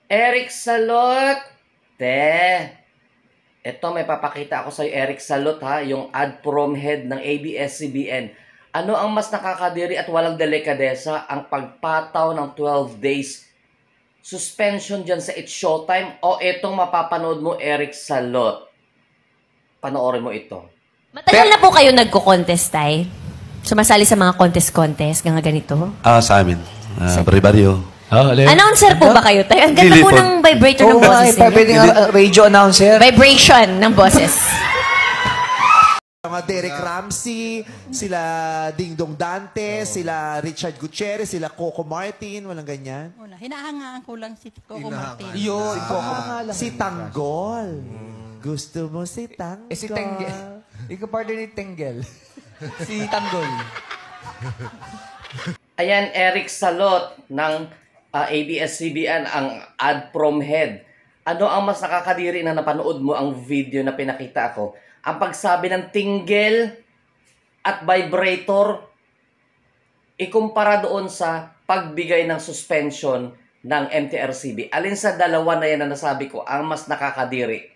Eric Salot! Te, ito may papakita ako sa'yo, Eric Salot ha, yung ad prom head ng ABS-CBN. Ano ang mas nakakadiri at walang delikadesa? Ang pagpataw ng 12 days suspension dyan sa It's Showtime o itong mapapanood mo, Eric Salot? Panoorin mo ito. Matagal na po kayo nagko-contest, Tay? Sumasali sa mga contest-contest, mga ganito? Sa amin. Barrio. Announcer po ba kayo, Tay? Ang ganda po ng vibrator ng boses niya. Pwedeng radio announcer. Vibration ng boses. Mga Derek Ramsey, sila Ding Dong Dante, sila Richard Gutierrez, sila Coco Martin, walang ganyan. Wala. Hinahangaan ko lang si Coco Martin. Yun, si Tanggol. Gusto mo si Tanggol? Si Tenggel. Ikaw partner ni Tenggel. Si Tanggol. Ayan, Eric Salot ng ABS-CBN, ang ad prom head. Ano ang mas nakakadiri na napanood mo ang video na pinakita ko? Ang pagsabi ng tinggel at vibrator, ikumpara doon sa pagbigay ng suspension ng MTRCB. Alin sa dalawa na yan na nasabi ko ang mas nakakadiri?